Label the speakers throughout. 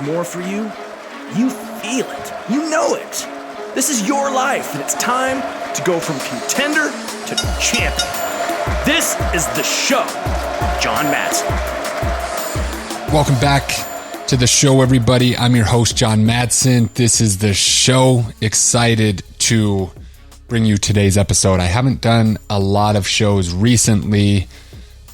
Speaker 1: more for you, you feel it. You know it. This is your life, and it's time to go from contender to champion. This is the show. John Madsen.
Speaker 2: Welcome back to the show, everybody. I'm your host, John Madsen. This is the show. Excited to bring you today's episode. I haven't done a lot of shows recently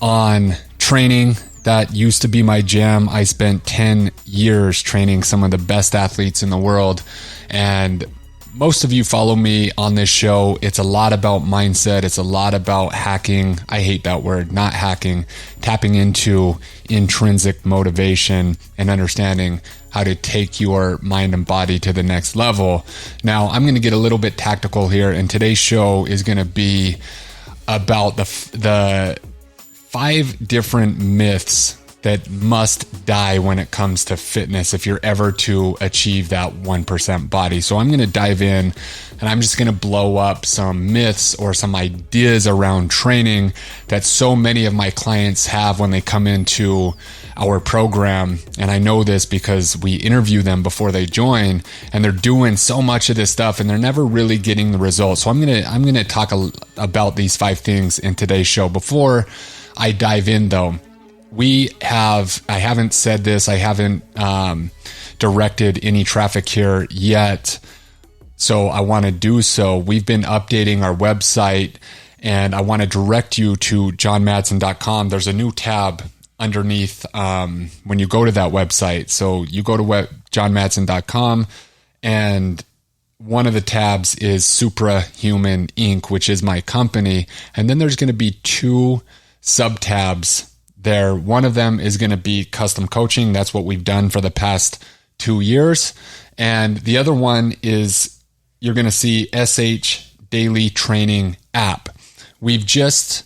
Speaker 2: on training. That used to be my jam. I spent 10 years training some of the best athletes in the world. And most of you follow me on this show. It's a lot about mindset. It's a lot about hacking. I hate that word, not hacking. Tapping into intrinsic motivation and understanding how to take your mind and body to the next level. Now, I'm going to get a little bit tactical here, and today's show is going to be about the 5 different myths that must die when it comes to fitness if you're ever to achieve that 1% body. So I'm going to dive in and I'm just going to blow up some myths or some ideas around training that so many of my clients have when they come into our program. And I know this because we interview them before they join, and they're doing so much of this stuff and they're never really getting the results. So I'm going to talk about these 5 things in today's show. Before I dive in though, I haven't said this, I haven't directed any traffic here yet, so I want to do so. We've been updating our website, and I want to direct you to johnmadsen.com. There's a new tab underneath when you go to that website. So you go to johnmadsen.com, and one of the tabs is Suprahuman Inc., which is my company, and then there's going to be 2 sub-tabs there. One of them is going to be custom coaching. That's what we've done for the past 2 years. And the other one is you're going to see SH Daily Training app. We've just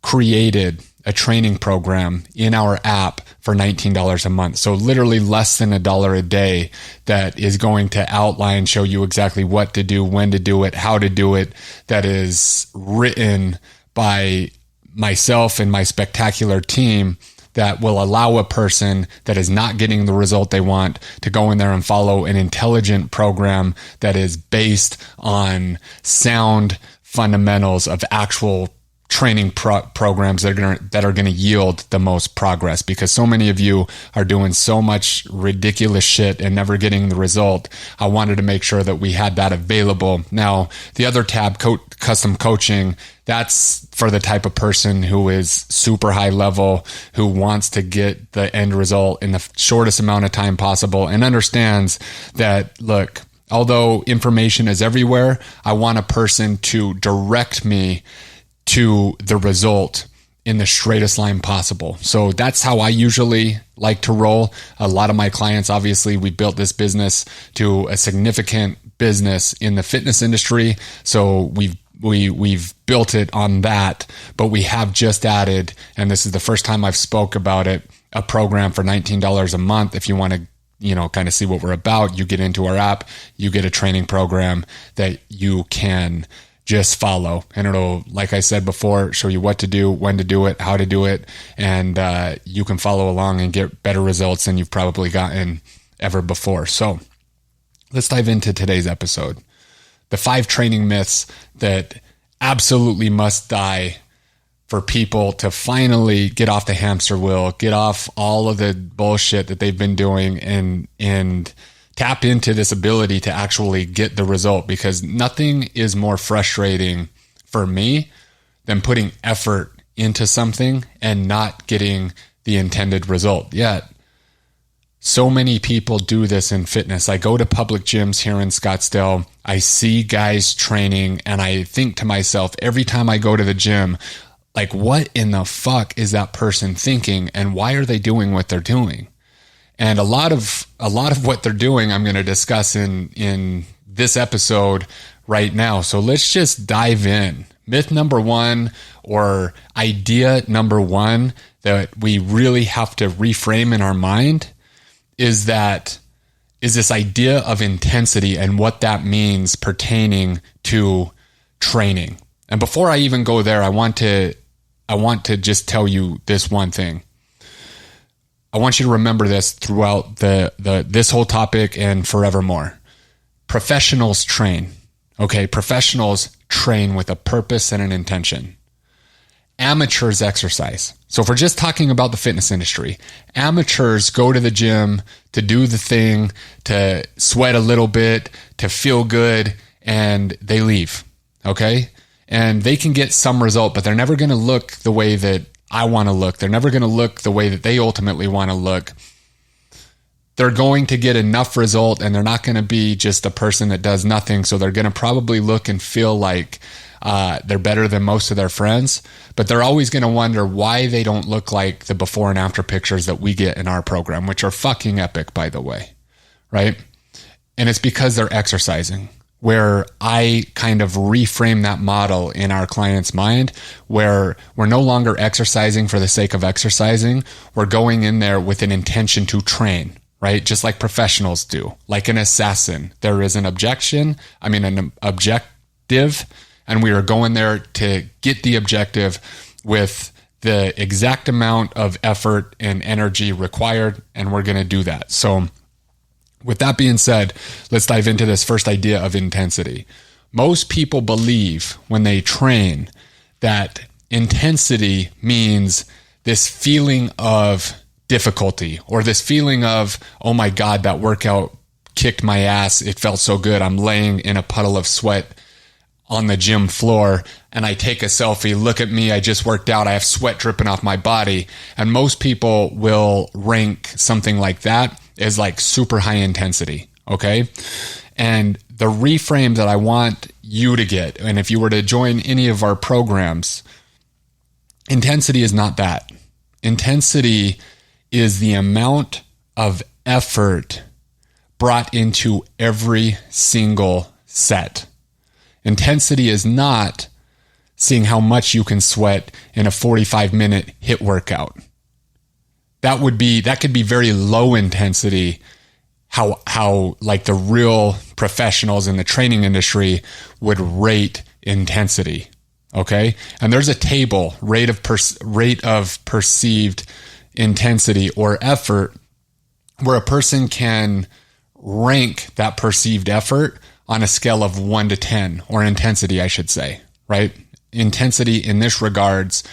Speaker 2: created a training program in our app for $19 a month. So literally less than $1 a day that is going to outline, show you exactly what to do, when to do it, how to do it. That is written by myself and my spectacular team that will allow a person that is not getting the result they want to go in there and follow an intelligent program that is based on sound fundamentals of actual training programs that are going to yield the most progress, because so many of you are doing so much ridiculous shit and never getting the result. I wanted to make sure that we had that available. Now, the other tab, custom coaching, that's for the type of person who is super high level, who wants to get the end result in the shortest amount of time possible, and understands that, look, although information is everywhere, I want a person to direct me to the result in the straightest line possible. So that's how I usually like to roll. A lot of my clients, obviously, we built this business to a significant business in the fitness industry. So we've built it on that, but we have just added, and this is the first time I've spoke about it, a program for $19 a month. If you want to, kind of see what we're about, you get into our app, you get a training program that you can just follow, and it'll, like I said before, show you what to do, when to do it, how to do it, and you can follow along and get better results than you've probably gotten ever before. So let's dive into today's episode. The 5 training myths that absolutely must die for people to finally get off the hamster wheel, get off all of the bullshit that they've been doing, and tap into this ability to actually get the result, because nothing is more frustrating for me than putting effort into something and not getting the intended result. Yet, so many people do this in fitness. I go to public gyms here in Scottsdale. I see guys training, and I think to myself every time I go to the gym, like, what in the fuck is that person thinking, and why are they doing what they're doing? And a lot of what they're doing, I'm going to discuss in this episode right now. So let's just dive in. Myth number 1, or idea number 1 that we really have to reframe in our mind is this idea of intensity and what that means pertaining to training. And before I even go there, I want to just tell you this one thing. I want you to remember this throughout this whole topic and forevermore. Professionals train. Okay, professionals train with a purpose and an intention. Amateurs exercise. So if we're just talking about the fitness industry, amateurs go to the gym to do the thing, to sweat a little bit, to feel good, and they leave. Okay? And they can get some result, but they're never going to look the way that I want to look. They're never going to look the way that they ultimately want to look. They're going to get enough result, and they're not going to be just a person that does nothing. So they're going to probably look and feel like they're better than most of their friends, but they're always going to wonder why they don't look like the before and after pictures that we get in our program, which are fucking epic, by the way, right? And it's because they're exercising, where I kind of reframe that model in our client's mind, where we're no longer exercising for the sake of exercising. We're going in there with an intention to train, right? Just like professionals do, like an assassin. There is an objective, and we are going there to get the objective with the exact amount of effort and energy required, and we're going to do that. So with that being said, let's dive into this first idea of intensity. Most people believe when they train that intensity means this feeling of difficulty, or this feeling of, oh my God, that workout kicked my ass. It felt so good. I'm laying in a puddle of sweat on the gym floor, and I take a selfie. Look at me. I just worked out. I have sweat dripping off my body. And most people will rank something like that as like super high intensity. Okay. And the reframe that I want you to get, and if you were to join any of our programs, intensity is not that. Intensity is the amount of effort brought into every single set. Intensity is not seeing how much you can sweat in a 45-minute HIIT workout. That could be very low intensity, how like the real professionals in the training industry would rate intensity. Okay? And there's a table, rate of perceived intensity or effort, where a person can rank that perceived effort on a scale of 1 to 10, or intensity, I should say, right? Intensity in this regards,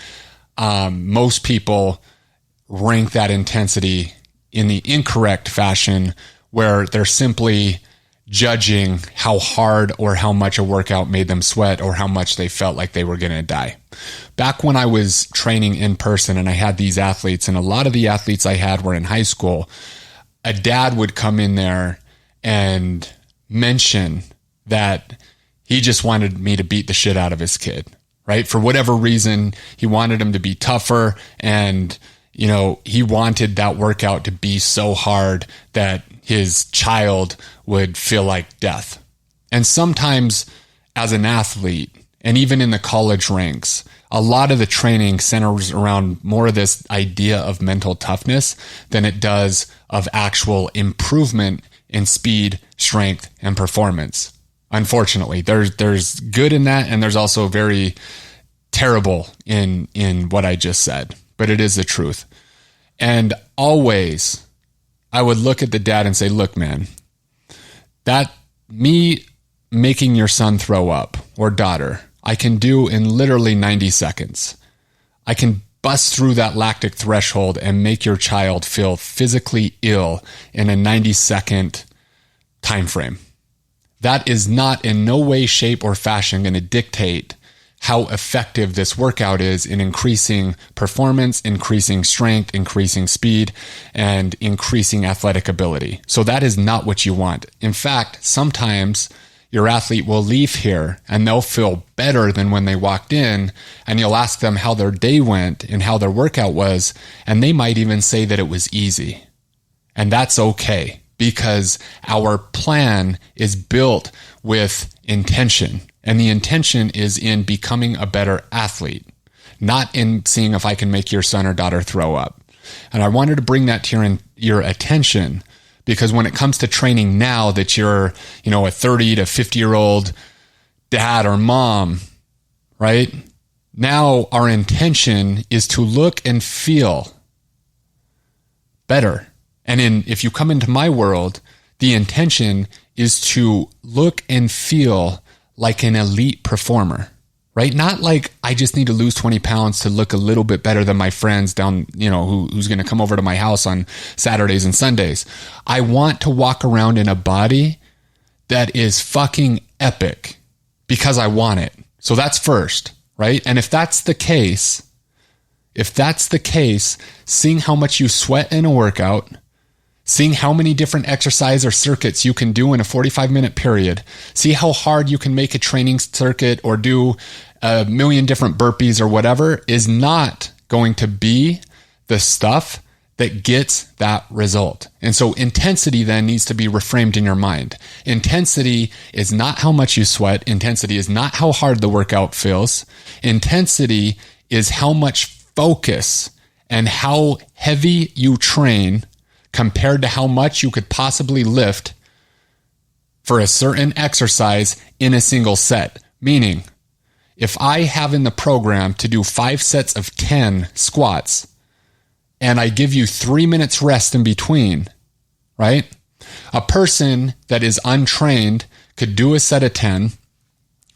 Speaker 2: most people rank that intensity in the incorrect fashion, where they're simply judging how hard or how much a workout made them sweat, or how much they felt like they were going to die. Back when I was training in person and I had these athletes, and a lot of the athletes I had were in high school, a dad would come in there and mention that he just wanted me to beat the shit out of his kid, right? For whatever reason, he wanted him to be tougher, and, you know, he wanted that workout to be so hard that his child would feel like death. And sometimes as an athlete, and even in the college ranks, a lot of the training centers around more of this idea of mental toughness than it does of actual improvement in speed, strength, and performance. Unfortunately, there's good in that, and there's also very terrible in what I just said, but it is the truth. And always I would look at the dad and say, look, man, that me making your son throw up or daughter, I can do in literally 90 seconds. I can bust through that lactic threshold and make your child feel physically ill in a 90-second time frame. That is not in no way, shape, or fashion going to dictate how effective this workout is in increasing performance, increasing strength, increasing speed, and increasing athletic ability. So that is not what you want. In fact, sometimes your athlete will leave here and they'll feel better than when they walked in, and you'll ask them how their day went and how their workout was, and they might even say that it was easy. And that's okay, because our plan is built with intention. And the intention is in becoming a better athlete, not in seeing if I can make your son or daughter throw up. And I wanted to bring that to your attention, because when it comes to training now that you're, a 30 to 50-year-old dad or mom, right? Now our intention is to look and feel better. And if you come into my world, the intention is to look and feel like an elite performer, right? Not like I just need to lose 20 pounds to look a little bit better than my friends down, who's going to come over to my house on Saturdays and Sundays. I want to walk around in a body that is fucking epic because I want it. So that's first, right? And if that's the case, seeing how much you sweat in a workout, seeing how many different exercise or circuits you can do in a 45-minute period, see how hard you can make a training circuit or do a million different burpees or whatever is not going to be the stuff that gets that result. And so intensity then needs to be reframed in your mind. Intensity is not how much you sweat. Intensity is not how hard the workout feels. Intensity is how much focus and how heavy you train compared to how much you could possibly lift for a certain exercise in a single set. Meaning, if I have in the program to do 5 sets of 10 squats and I give you 3 minutes rest in between, right? A person that is untrained could do a set of 10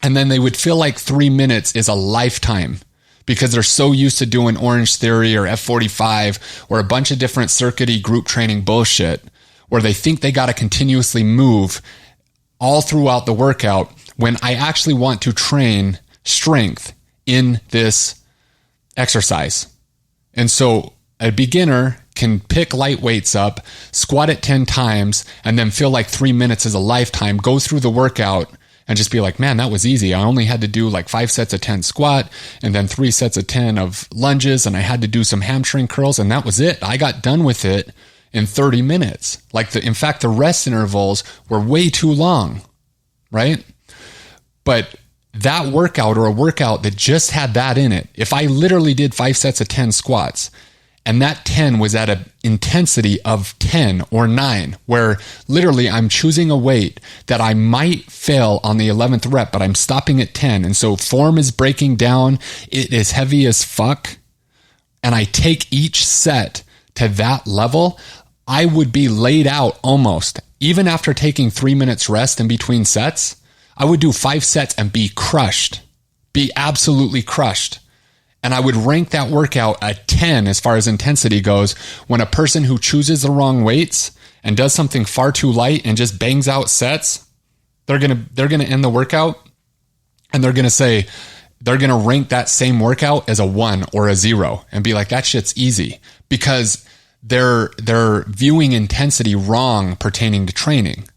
Speaker 2: and then they would feel like 3 minutes is a lifetime because they're so used to doing Orange Theory or F45 or a bunch of different circuity group training bullshit where they think they got to continuously move all throughout the workout when I actually want to train strength in this exercise. And so a beginner can pick light weights up, squat it 10 times, and then feel like 3 minutes is a lifetime, go through the workout and just be like, man, that was easy. I only had to do like 5 sets of 10 squat and then 3 sets of 10 of lunges. And I had to do some hamstring curls and that was it. I got done with it in 30 minutes. In fact, the rest intervals were way too long, right? But that workout or a workout that just had that in it, if I literally did 5 sets of 10 squats and that 10 was at an intensity of 10 or 9, where literally I'm choosing a weight that I might fail on the 11th rep, but I'm stopping at 10. And so form is breaking down. It is heavy as fuck. And I take each set to that level, I would be laid out almost. Even after taking 3 minutes rest in between sets, I would do 5 sets and be crushed, be absolutely crushed. And I would rank that workout a 10 as far as intensity goes when a person who chooses the wrong weights and does something far too light and just bangs out sets, they're going to end the workout and they're going to rank that same workout as a 1 or a 0 and be like, that shit's easy because they're viewing intensity wrong pertaining to training.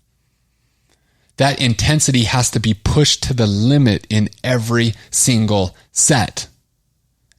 Speaker 2: That intensity has to be pushed to the limit in every single set.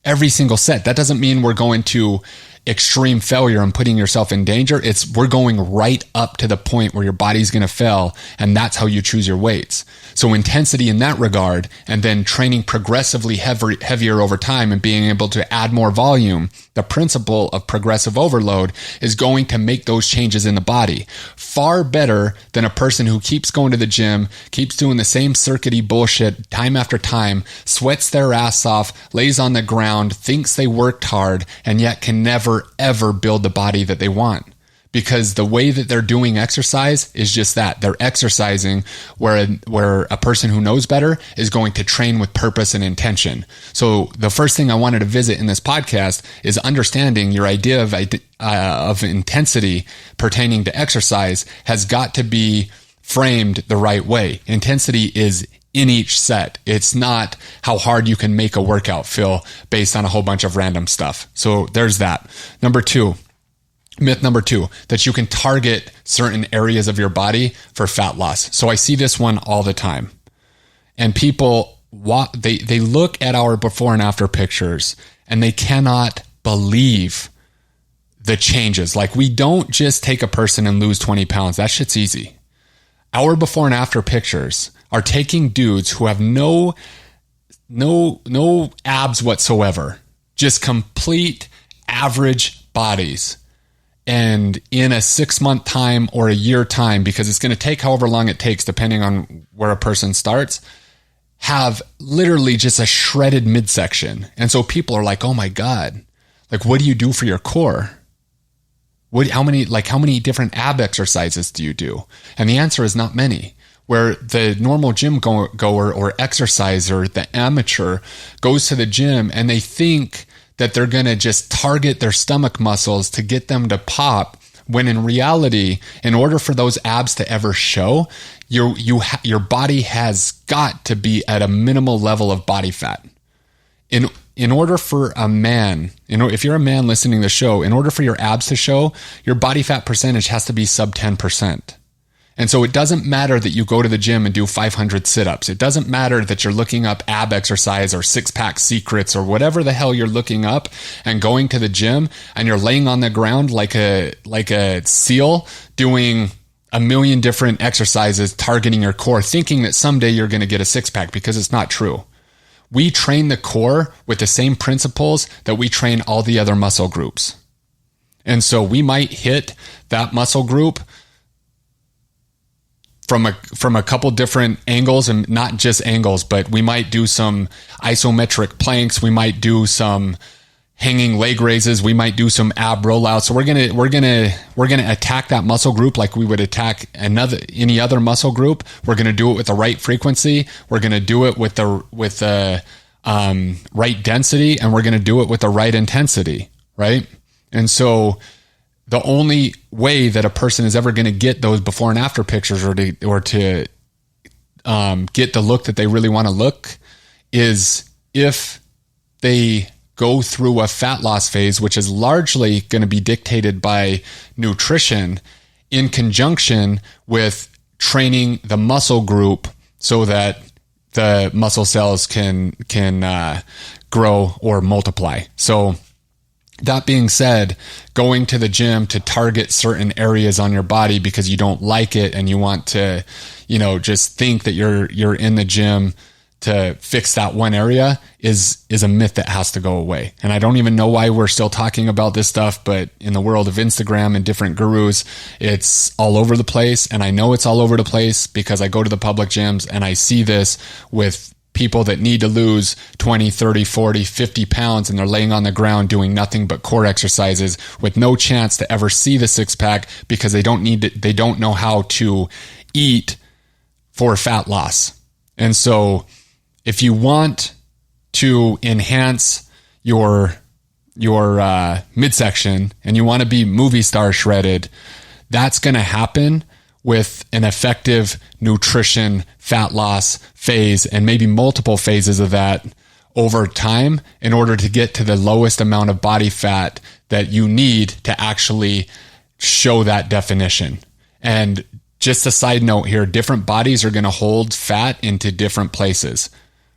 Speaker 2: Every single set. That doesn't mean we're going to extreme failure and putting yourself in danger. We're going right up to the point where your body's going to fail, and that's how you choose your weights. So intensity in that regard, and then training progressively heavier over time and being able to add more volume. The principle of progressive overload is going to make those changes in the body far better than a person who keeps going to the gym, keeps doing the same circuity bullshit time after time, sweats their ass off, lays on the ground, thinks they worked hard, and yet can never ever build the body that they want. Because the way that they're doing exercise is just that. They're exercising where a person who knows better is going to train with purpose and intention. So the first thing I wanted to visit in this podcast is understanding your idea of intensity pertaining to exercise has got to be framed the right way. Intensity is in each set. It's not how hard you can make a workout feel based on a whole bunch of random stuff. So there's that. Myth number 2, that you can target certain areas of your body for fat loss. So I see this one all the time. And people, they look at our before and after pictures and they cannot believe the changes. Like, we don't just take a person and lose 20 pounds. That shit's easy. Our before and after pictures are taking dudes who have no abs whatsoever, just complete average bodies. And in a 6-month time or a year time, because it's going to take however long it takes, depending on where a person starts, have literally just a shredded midsection. And so people are like, oh my God, like, what do you do for your core? How many different ab exercises do you do? And the answer is not many. Where the normal gym goer or exerciser, the amateur, goes to the gym and they think that they're going to just target their stomach muscles to get them to pop, when in reality, in order for those abs to ever show, your body has got to be at a minimal level of body fat. In order for a man, if you're a man listening to the show, in order for your abs to show, your body fat percentage has to be sub 10%. And so it doesn't matter that you go to the gym and do 500 sit-ups. It doesn't matter that you're looking up ab exercise or six-pack secrets or whatever the hell you're looking up and going to the gym and you're laying on the ground like a seal doing a million different exercises targeting your core, thinking that someday you're going to get a six-pack, because it's not true. We train the core with the same principles that we train all the other muscle groups. And so we might hit that muscle group from a couple different angles, and not just angles, but we might do some isometric planks. We might do some hanging leg raises. We might do some ab rollouts. So we're gonna attack that muscle group like we would attack any other muscle group. We're gonna do it with the right frequency. We're gonna do it with the right density, and we're gonna do it with the right intensity, right? And so the only way that a person is ever going to get those before and after pictures or to get the look that they really want to look is if they go through a fat loss phase, which is largely going to be dictated by nutrition in conjunction with training the muscle group so that the muscle cells can grow or multiply. So that being said, going to the gym to target certain areas on your body because you don't like it and you want to, just think that you're in the gym to fix that one area is a myth that has to go away. And I don't even know why we're still talking about this stuff, but in the world of Instagram and different gurus, it's all over the place. And I know it's all over the place because I go to the public gyms and I see this with people that need to lose 20, 30, 40, 50 pounds, and they're laying on the ground doing nothing but core exercises with no chance to ever see the six pack because they don't know how to eat for fat loss. And so if you want to enhance your midsection and you want to be movie star shredded, that's going to happen with an effective nutrition fat loss phase and maybe multiple phases of that over time in order to get to the lowest amount of body fat that you need to actually show that definition. And just a side note here, different bodies are going to hold fat into different places,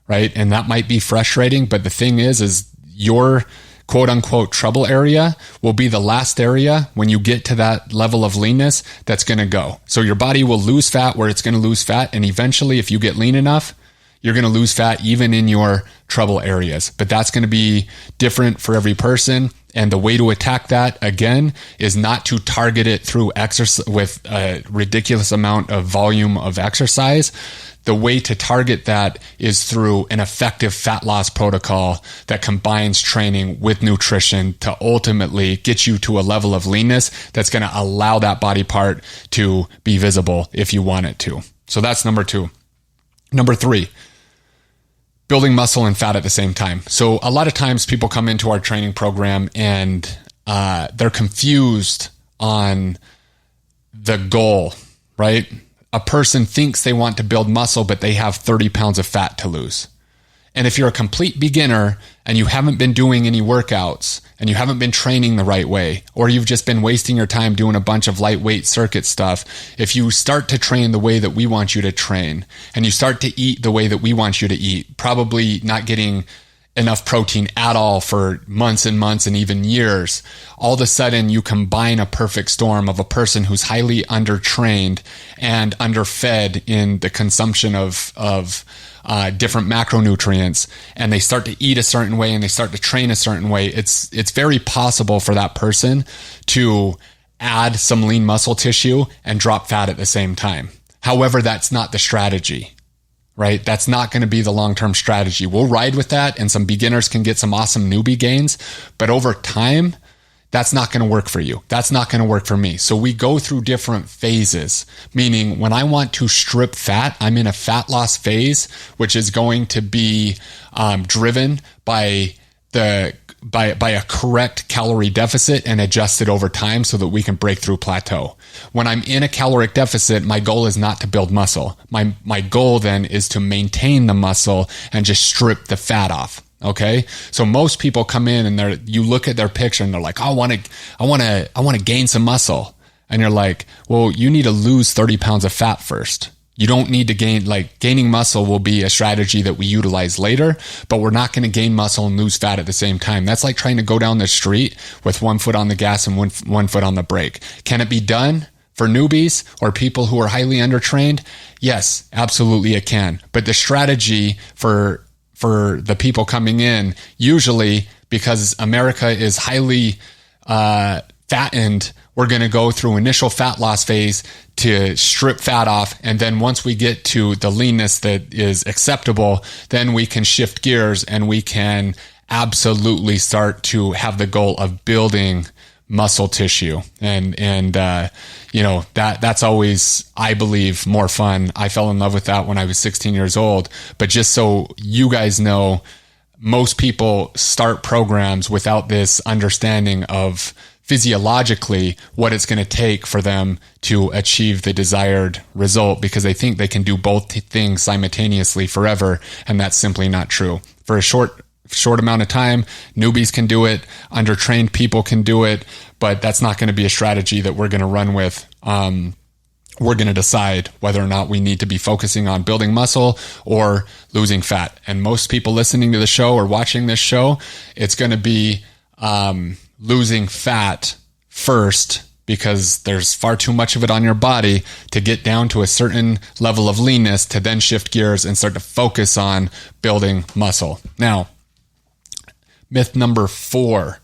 Speaker 2: right? And that might be frustrating, but the thing is your quote unquote trouble area will be the last area when you get to that level of leanness that's going to go. So your body will lose fat where it's going to lose fat. And eventually, if you get lean enough, you're going to lose fat even in your trouble areas. But that's going to be different for every person. And the way to attack that, again, is not to target it through exercise with a ridiculous amount of volume of exercise. The way to target that is through an effective fat loss protocol that combines training with nutrition to ultimately get you to a level of leanness that's going to allow that body part to be visible if you want it to. So that's number 2. Number 3, building muscle and fat at the same time. So a lot of times people come into our training program and they're confused on the goal, right? A person thinks they want to build muscle, but they have 30 pounds of fat to lose. And if you're a complete beginner and you haven't been doing any workouts and you haven't been training the right way, or you've just been wasting your time doing a bunch of lightweight circuit stuff, if you start to train the way that we want you to train and you start to eat the way that we want you to eat, probably not getting enough protein at all for months and months and even years, all of a sudden you combine a perfect storm of a person who's highly undertrained and underfed in the consumption of different macronutrients, and they start to eat a certain way and they start to train a certain way. It's very possible for that person to add some lean muscle tissue and drop fat at the same time. However, that's not the strategy. Right? That's not going to be the long-term strategy. We'll ride with that and some beginners can get some awesome newbie gains, but over time, that's not going to work for you. That's not going to work for me. So we go through different phases, meaning when I want to strip fat, I'm in a fat loss phase, which is going to be driven by a correct calorie deficit and adjusted over time so that we can break through plateau. When I'm in a caloric deficit, my goal is not to build muscle. My goal then is to maintain the muscle and just strip the fat off. Okay. So most people come in and you look at their picture and they're like, I want to gain some muscle. And you're like, well, you need to lose 30 pounds of fat first. You don't need to gaining muscle will be a strategy that we utilize later, but we're not going to gain muscle and lose fat at the same time. That's like trying to go down the street with one foot on the gas and one foot on the brake. Can it be done for newbies or people who are highly undertrained? Yes, absolutely it can. But the strategy for the people coming in, usually because America is highly fattened, we're going to go through initial fat loss phase to strip fat off. And then once we get to the leanness that is acceptable, then we can shift gears and we can absolutely start to have the goal of building muscle tissue. And that's always, I believe, more fun. I fell in love with that when I was 16 years old. But just so you guys know, most people start programs without this understanding of physiologically what it's going to take for them to achieve the desired result, because they think they can do both things simultaneously forever. And that's simply not true. For a short amount of time, newbies can do it, undertrained people can do it, but that's not going to be a strategy that we're going to run with. We're going to decide whether or not we need to be focusing on building muscle or losing fat. And most people listening to the show or watching this show, it's going to be losing fat first, because there's far too much of it on your body to get down to a certain level of leanness to then shift gears and start to focus on building muscle. Now, myth number 4,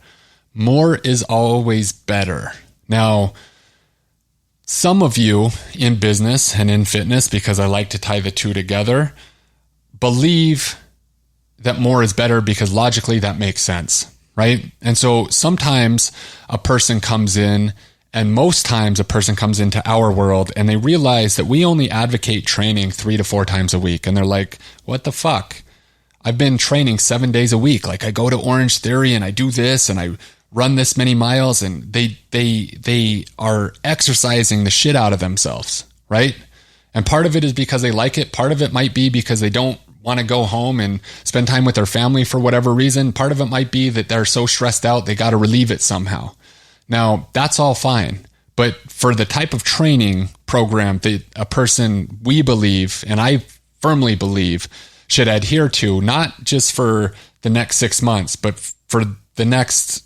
Speaker 2: more is always better. Now, some of you in business and in fitness, because I like to tie the two together, believe that more is better because logically that makes sense, right? And so sometimes a person comes in, and most times a person comes into our world and they realize that we only advocate training 3 to 4 times a week. And they're like, what the fuck? I've been training 7 days a week. Like, I go to Orange Theory and I do this and I run this many miles, and they are exercising the shit out of themselves, right? And part of it is because they like it. Part of it might be because they don't want to go home and spend time with their family for whatever reason. Part of it might be that they're so stressed out, they got to relieve it somehow. Now, that's all fine. But for the type of training program that a person, we believe, and I firmly believe, should adhere to, not just for the next 6 months, but for the next,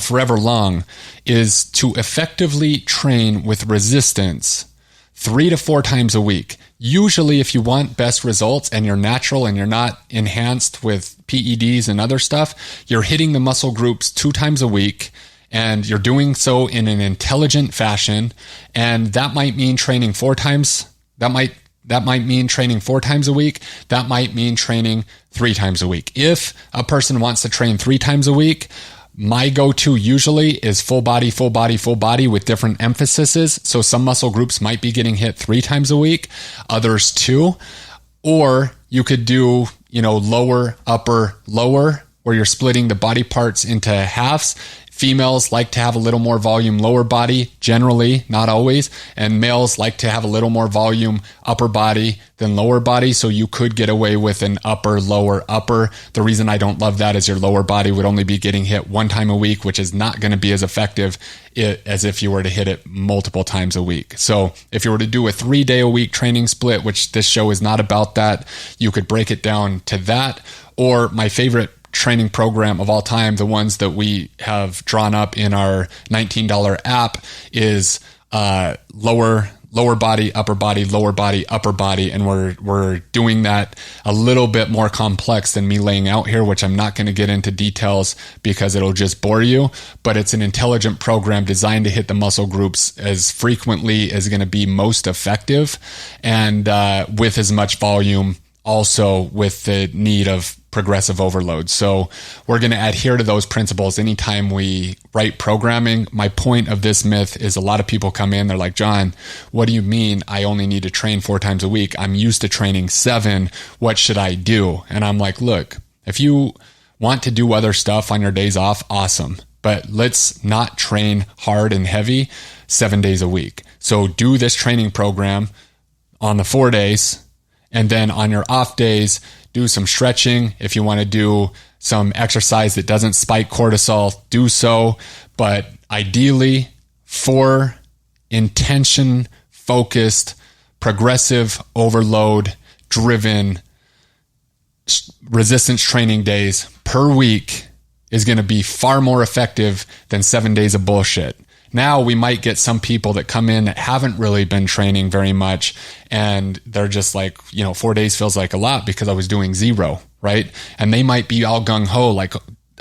Speaker 2: forever long, is to effectively train with resistance 3 to 4 times a week. Usually, if you want best results and you're natural and you're not enhanced with PEDs and other stuff, you're hitting the muscle groups 2 times a week, and you're doing so in an intelligent fashion. And that might mean training 4 times. That might mean training 4 times a week. That might mean training 3 times a week. If a person wants to train 3 times a week, my go-to usually is full body, full body, full body with different emphases. So some muscle groups might be getting hit 3 times a week, others 2. Or you could do, lower, upper, lower, where you're splitting the body parts into halves. Females like to have a little more volume lower body, generally, not always. And males like to have a little more volume upper body than lower body. So you could get away with an upper, lower, upper. The reason I don't love that is your lower body would only be getting hit 1 time a week, which is not going to be as effective as if you were to hit it multiple times a week. So if you were to do a 3-day-a-week training split, which this show is not about that, you could break it down to that. Or my favorite training program of all time, the ones that we have drawn up in our $19 app, is lower body, upper body, lower body, upper body. And we're doing that a little bit more complex than me laying out here, which I'm not going to get into details because it'll just bore you. But it's an intelligent program designed to hit the muscle groups as frequently as going to be most effective, and with as much volume, also with the need of progressive overload. So we're going to adhere to those principles anytime we write programming. My point of this myth is a lot of people come in, they're like, John, what do you mean I only need to train 4 times a week? I'm used to training 7. What should I do? And I'm like, look, if you want to do other stuff on your days off, awesome. But let's not train hard and heavy 7 days a week. So do this training program on the 4 days, and then on your off days, do some stretching. If you want to do some exercise that doesn't spike cortisol, do so. But ideally, 4 intention focused, progressive overload driven resistance training days per week is going to be far more effective than 7 days of bullshit. Now we might get some people that come in that haven't really been training very much, and they're just like, 4 days feels like a lot because I was doing 0, right? And they might be all gung ho, like,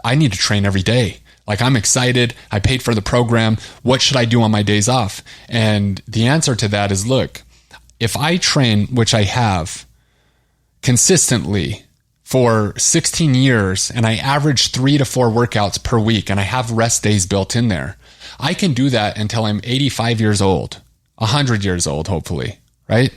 Speaker 2: I need to train every day. Like, I'm excited. I paid for the program. What should I do on my days off? And the answer to that is, look, if I train, which I have consistently for 16 years, and I average 3 to 4 workouts per week, and I have rest days built in there, I can do that until I'm 85 years old, 100 years old, hopefully, right?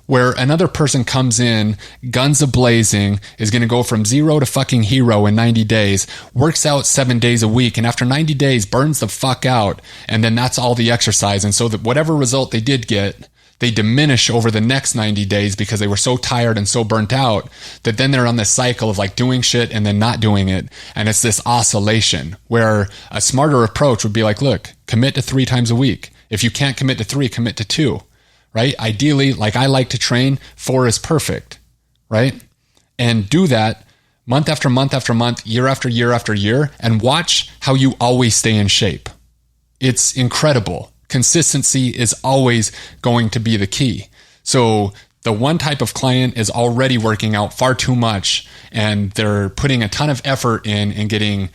Speaker 2: Where another person comes in, guns a-blazing, is going to go from 0 to fucking hero in 90 days, works out 7 days a week, and after 90 days burns the fuck out, and then that's all the exercise. And so that whatever result they did get, they diminish over the next 90 days because they were so tired and so burnt out that then they're on this cycle of like doing shit and then not doing it. And it's this oscillation where a smarter approach would be like, look, commit to 3 times a week. If you can't commit to 3, commit to 2, right? Ideally, like I like to train, 4 is perfect, right? And do that month after month after month, year after year after year, and watch how you always stay in shape. It's incredible. Consistency is always going to be the key. So the one type of client is already working out far too much, and they're putting a ton of effort in and getting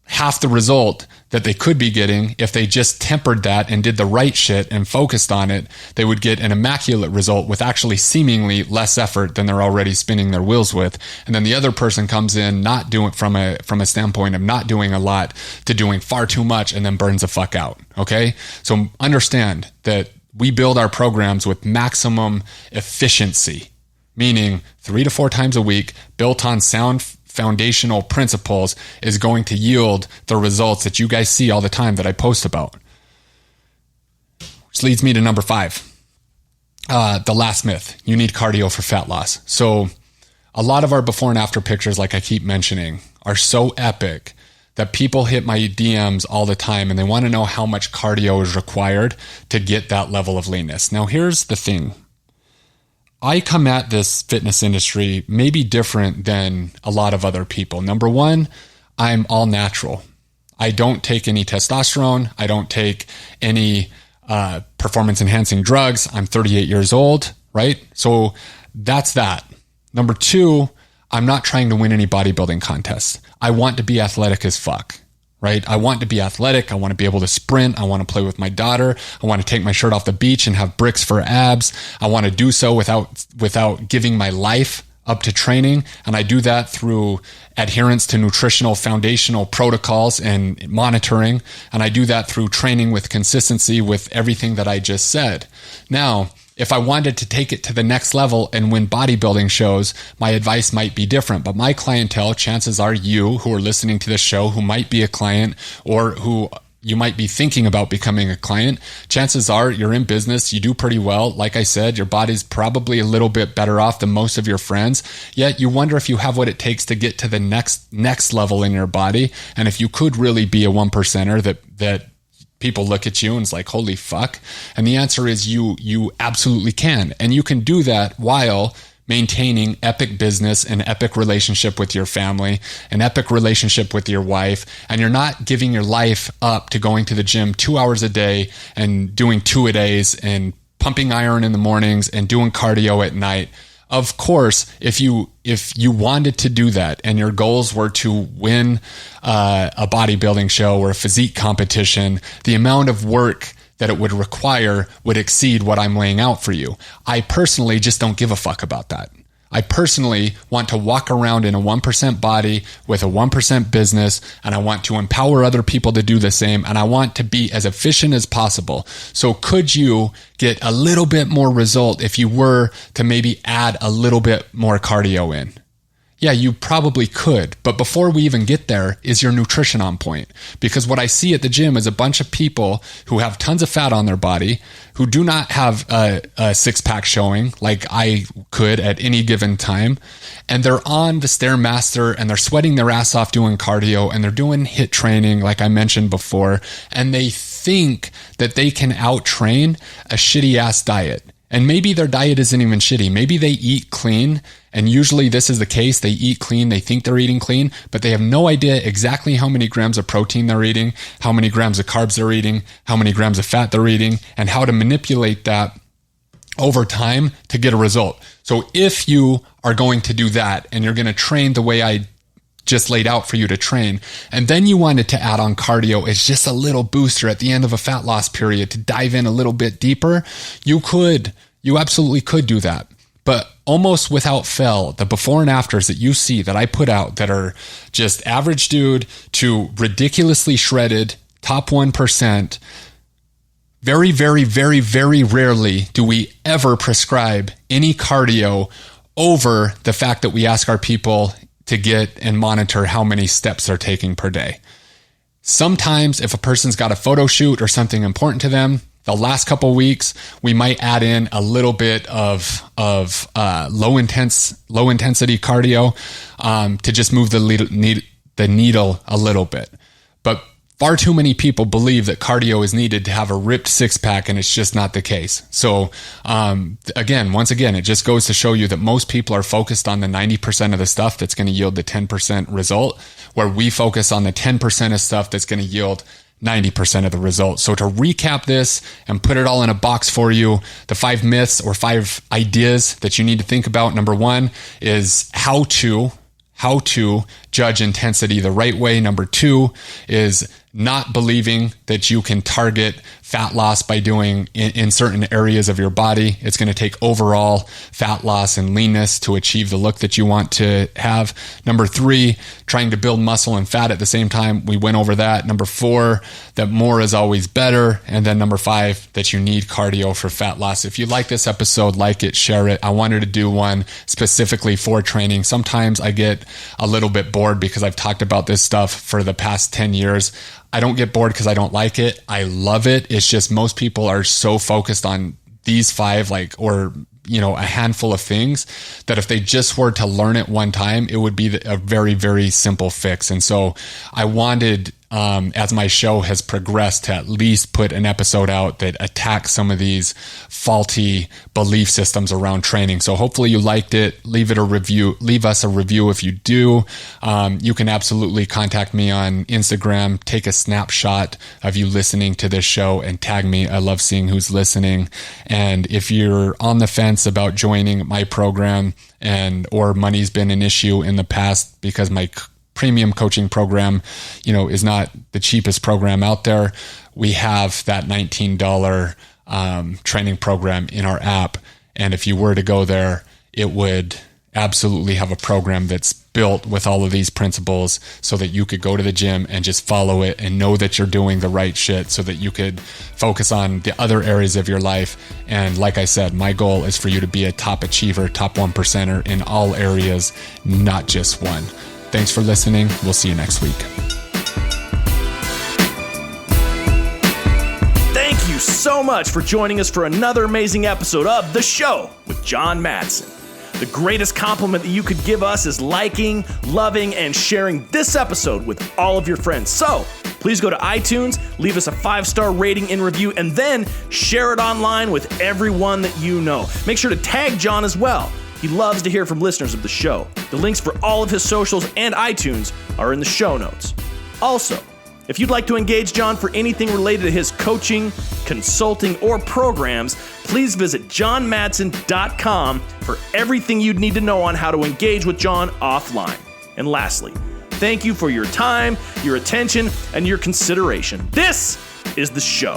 Speaker 2: half the result that they could be getting. If they just tempered that and did the right shit and focused on it, they would get an immaculate result with actually seemingly less effort than they're already spinning their wheels with. And then the other person comes in not doing from a standpoint of not doing a lot to doing far too much and then burns the fuck out. Okay. So understand that we build our programs with maximum efficiency, meaning 3 to 4 times a week built on sound foundational principles is going to yield the results that you guys see all the time that I post about. Which leads me to number 5. The last myth, you need cardio for fat loss. So a lot of our before and after pictures, like I keep mentioning, are so epic that people hit my DMs all the time and they want to know how much cardio is required to get that level of leanness. Now, here's the thing. I come at this fitness industry maybe different than a lot of other people. Number 1, I'm all natural. I don't take any testosterone. I don't take any performance enhancing drugs. I'm 38 years old, right? So that's that. Number 2, I'm not trying to win any bodybuilding contests. I want to be athletic as fuck. Right? I want to be athletic. I want to be able to sprint. I want to play with my daughter. I want to take my shirt off the beach and have bricks for abs. I want to do so without giving my life up to training. And I do that through adherence to nutritional foundational protocols and monitoring. And I do that through training with consistency with everything that I just said. Now, if I wanted to take it to the next level and win bodybuilding shows, my advice might be different. But my clientele, chances are you who are listening to this show, who might be a client or who you might be thinking about becoming a client, chances are you're in business, you do pretty well. Like I said, your body's probably a little bit better off than most of your friends, yet you wonder if you have what it takes to get to the next level in your body. And if you could really be a 1%er that people look at you and it's like, holy fuck. And the answer is you absolutely can. And you can do that while maintaining epic business, an epic relationship with your family, an epic relationship with your wife. And you're not giving your life up to going to the gym 2 hours a day and doing 2-a-days and pumping iron in the mornings and doing cardio at night. Of course, if you wanted to do that and your goals were to win a bodybuilding show or a physique competition, the amount of work that it would require would exceed what I'm laying out for you. I personally just don't give a fuck about that. I personally want to walk around in a 1% body with a 1% business, and I want to empower other people to do the same, and I want to be as efficient as possible. So could you get a little bit more result if you were to maybe add a little bit more cardio in? Yeah, you probably could. But before we even get there, is your nutrition on point? Because what I see at the gym is a bunch of people who have tons of fat on their body, who do not have a six-pack showing like I could at any given time. And they're on the Stairmaster and they're sweating their ass off doing cardio and they're doing HIIT training like I mentioned before. And they think that they can out-train a shitty-ass diet. And maybe their diet isn't even shitty. Maybe they eat clean. And usually this is the case. They eat clean. They think they're eating clean, but they have no idea exactly how many grams of protein they're eating, how many grams of carbs they're eating, how many grams of fat they're eating, and how to manipulate that over time to get a result. So if you are going to do that and you're going to train the way I just laid out for you to train, and then you wanted to add on cardio as just a little booster at the end of a fat loss period to dive in a little bit deeper, you absolutely could do that. But almost without fail, the before and afters that you see that I put out that are just average dude to ridiculously shredded, top 1%, very, very, very, very rarely do we ever prescribe any cardio over the fact that we ask our people to get and monitor how many steps they're taking per day. Sometimes if a person's got a photo shoot or something important to them, the last couple of weeks, we might add in a little bit of low intensity cardio to just move the needle a little bit. But far too many people believe that cardio is needed to have a ripped six-pack, and it's just not the case. So once again, it just goes to show you that most people are focused on the 90% of the stuff that's going to yield the 10% result, where we focus on the 10% of stuff that's going to yield 90% of the results. So to recap this and put it all in a box for you, the 5 myths or 5 ideas that you need to think about. Number 1 is how to judge intensity the right way. Number 2 is not believing that you can target fat loss by doing in certain areas of your body. It's going to take overall fat loss and leanness to achieve the look that you want to have. Number 3, trying to build muscle and fat at the same time. We went over that. Number 4, that more is always better. And then number 5, that you need cardio for fat loss. If you like this episode, like it, share it. I wanted to do one specifically for training. Sometimes I get a little bit bored because I've talked about this stuff for the past 10 years. I don't get bored because I don't like it. I love it. It's just most people are so focused on these 5, a handful of things that if they just were to learn it one time, it would be a very, very simple fix. And so I wanted, as my show has progressed, to at least put an episode out that attacks some of these faulty belief systems around training. So hopefully you liked it. Leave us a review if you do. You can absolutely contact me on Instagram, take a snapshot of you listening to this show and tag me. I love seeing who's listening. And if you're on the fence about joining my program or money's been an issue in the past because my premium coaching program, is not the cheapest program out there, we have that $19 training program in our app. And if you were to go there, it would absolutely have a program that's built with all of these principles so that you could go to the gym and just follow it and know that you're doing the right shit so that you could focus on the other areas of your life. And like I said, my goal is for you to be a top achiever, top 1%er in all areas, not just one. Thanks for listening. We'll see you next week.
Speaker 1: Thank you so much for joining us for another amazing episode of The Show with John Madsen. The greatest compliment that you could give us is liking, loving, and sharing this episode with all of your friends. So please go to iTunes, leave us a 5-star rating and review, and then share it online with everyone that you know. Make sure to tag John as well. He loves to hear from listeners of the show. The links for all of his socials and iTunes are in the show notes. Also, if you'd like to engage John for anything related to his coaching, consulting, or programs, please visit johnmadsen.com for everything you'd need to know on how to engage with John offline. And lastly, thank you for your time, your attention, and your consideration. This is The Show.